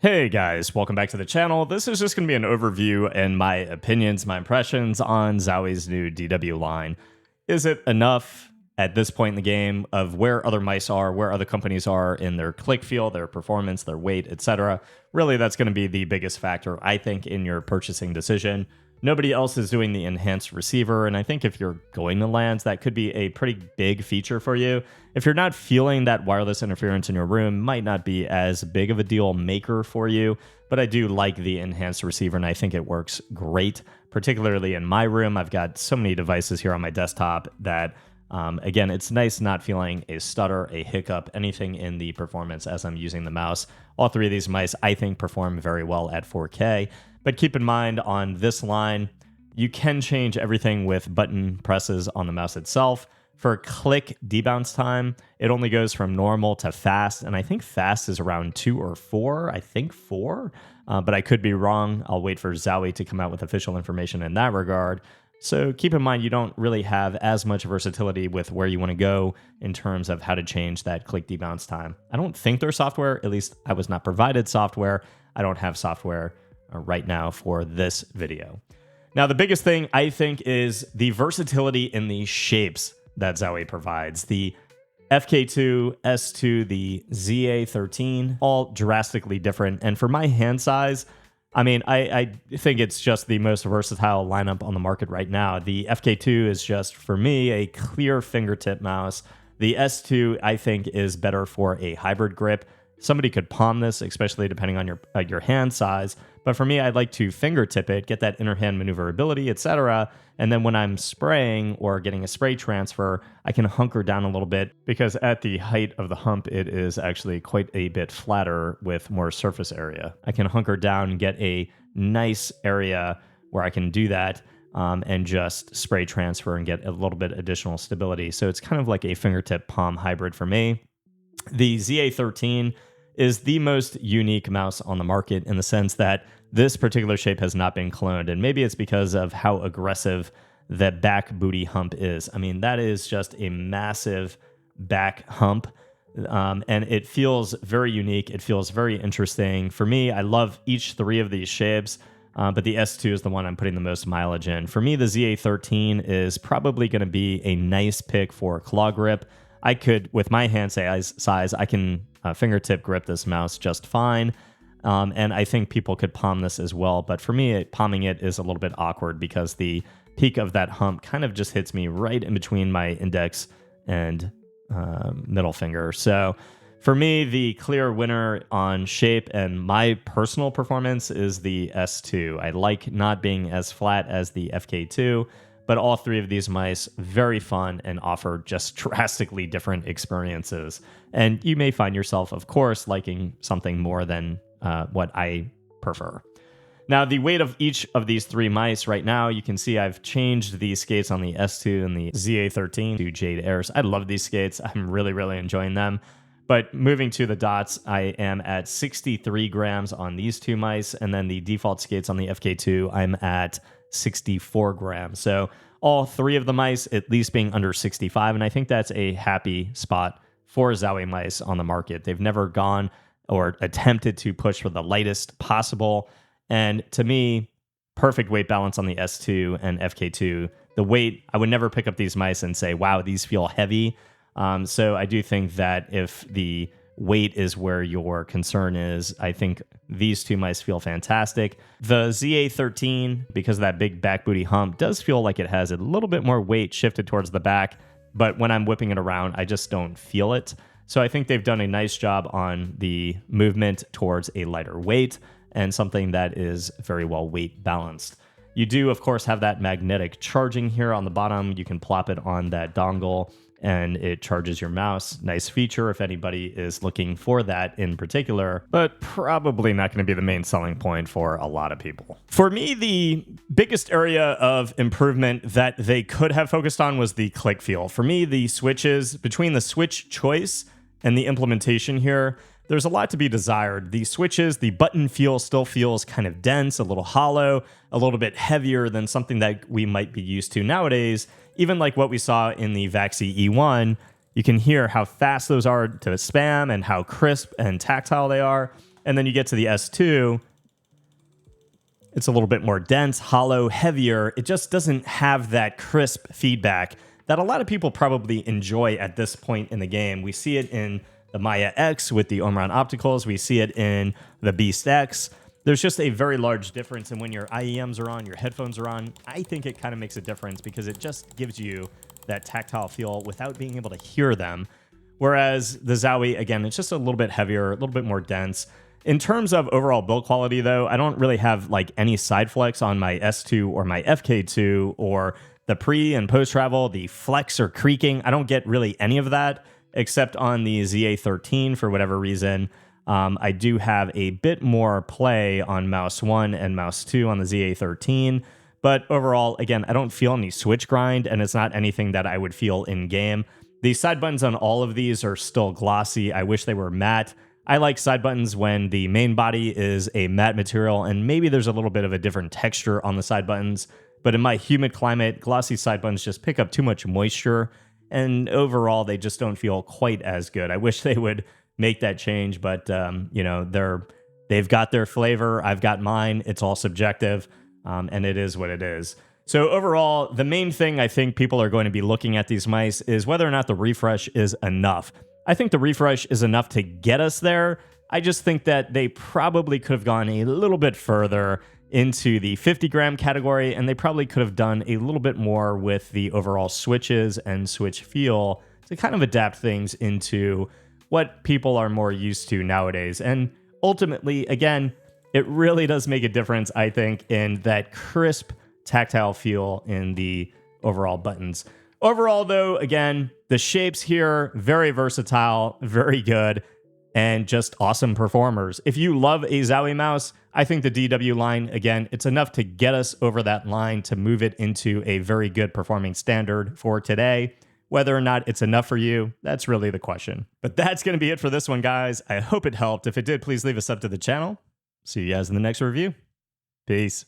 Hey guys, welcome back to the channel. This is just going to be an overview and my opinions, my impressions on Zowie's new DW line. Is it enough at this point in the game of where other mice are, where other companies are in their click feel, their performance, their weight, etc.? Really, that's going to be the biggest factor, I think, in your purchasing decision. Nobody else is doing the enhanced receiver, and I think if you're going to lands, that could be a pretty big feature for you. If you're not feeling that wireless interference in your room, might not be as big of a deal maker for you, but I do like the enhanced receiver, and I think it works great, particularly in my room. I've got so many devices here on my desktop that, again, it's nice not feeling a stutter, a hiccup, anything in the performance as I'm using the mouse. All three of these mice, I think, perform very well at 4K. But keep in mind, on this line, you can change everything with button presses on the mouse itself. For click debounce time, it only goes from normal to fast, and I think fast is around 2 or 4. I think 4, but I could be wrong. I'll wait for Zowie to come out with official information in that regard. So keep in mind, you don't really have as much versatility with where you want to go in terms of how to change that click debounce time. I don't think there's software, at least I was not provided software. I don't have software right now for this video. Now, the biggest thing I think is the versatility in the shapes that Zowie provides. The FK2, S2, the ZA13, all drastically different. And for my hand size, I mean, I think it's just the most versatile lineup on the market right now. The FK2 is just, for me, a clear fingertip mouse. The S2, I think, is better for a hybrid grip. Somebody could palm this, especially depending on your hand size. But for me, I'd like to fingertip it, get that inner hand maneuverability, etc. And then when I'm spraying or getting a spray transfer, I can hunker down a little bit because at the height of the hump, it is actually quite a bit flatter with more surface area. I can hunker down and get a nice area where I can do that and just spray transfer and get a little bit additional stability. So it's kind of like a fingertip palm hybrid for me. The ZA13 is the most unique mouse on the market in the sense that this particular shape has not been cloned. And maybe it's because of how aggressive the back booty hump is. I mean, that is just a massive back hump. And it feels very unique. It feels very interesting. For me, I love each three of these shapes, but the S2 is the one I'm putting the most mileage in. For me, the ZA13 is probably going to be a nice pick for claw grip. I could, with my hand size, I can fingertip grip this mouse just fine. And I think people could palm this as well. But for me, palming it is a little bit awkward because the peak of that hump kind of just hits me right in between my index and middle finger. So for me, the clear winner on shape and my personal performance is the S2. I like not being as flat as the FK2. But all three of these mice, very fun and offer just drastically different experiences. And you may find yourself, of course, liking something more than what I prefer. Now, the weight of each of these three mice right now, you can see I've changed the skates on the S2 and the ZA13 to Jade Airs. I love these skates. I'm really, really enjoying them. But moving to the dots, I am at 63 grams on these two mice. And then the default skates on the FK2, I'm at 64 grams. So all three of the mice at least being under 65. And I think that's a happy spot for Zowie mice on the market. They've never gone or attempted to push for the lightest possible. And to me, perfect weight balance on the S2 and FK2. The weight, I would never pick up these mice and say, wow, these feel heavy. So I do think that if the weight is where your concern is, I think these two mice feel fantastic. The ZA13, because of that big back booty hump, does feel like it has a little bit more weight shifted towards the back, but when I'm whipping it around, I just don't feel it. So I think they've done a nice job on the movement towards a lighter weight and something that is very well weight balanced. You do, of course, have that magnetic charging here on the bottom. You can plop it on that dongle and it charges your mouse. Nice feature if anybody is looking for that in particular, but probably not going to be the main selling point for a lot of people. For me, the biggest area of improvement that they could have focused on was the click feel. For me, the switches, between the switch choice and the implementation here, there's a lot to be desired. The switches, the button feel still feels kind of dense, a little hollow, a little bit heavier than something that we might be used to nowadays. Even like what we saw in the Vaxi E1, you can hear how fast those are to spam and how crisp and tactile they are. And then you get to the S2, it's a little bit more dense, hollow, heavier. It just doesn't have that crisp feedback that a lot of people probably enjoy at this point in the game. We see it in the Maya X with the Omron opticals. We see it in the Beast X. There's just a very large difference. And when your IEMs are on, your headphones are on, I think it kind of makes a difference because it just gives you that tactile feel without being able to hear them. Whereas the Zowie, again, it's just a little bit heavier, a little bit more dense. In terms of overall build quality, though, I don't really have like any side flex on my S2 or my FK2 or the pre and post travel, the flex or creaking. I don't get really any of that except on the ZA13 for whatever reason. I do have a bit more play on mouse 1 and mouse 2 on the ZA13. But overall, again, I don't feel any switch grind, and it's not anything that I would feel in game. The side buttons on all of these are still glossy. I wish they were matte. I like side buttons when the main body is a matte material, and maybe there's a little bit of a different texture on the side buttons. But in my humid climate, glossy side buttons just pick up too much moisture, and overall, they just don't feel quite as good. I wish they would make that change, but you know, they've got their flavor. I've got mine. It's all subjective, and it is what it is. So overall, the main thing I think people are going to be looking at these mice is whether or not the refresh is enough. I think the refresh is enough to get us there. I just think that they probably could have gone a little bit further into the 50-gram category, and they probably could have done a little bit more with the overall switches and switch feel to kind of adapt things into what people are more used to nowadays. And ultimately, again, it really does make a difference, I think, in that crisp tactile feel in the overall buttons. Overall, though, again, the shapes here, very versatile, very good, and just awesome performers. If you love a Zowie mouse, I think the DW line, again, it's enough to get us over that line to move it into a very good performing standard for today. Whether or not it's enough for you, that's really the question. But that's going to be it for this one, guys. I hope it helped. If it did, please leave a sub to the channel. See you guys in the next review. Peace.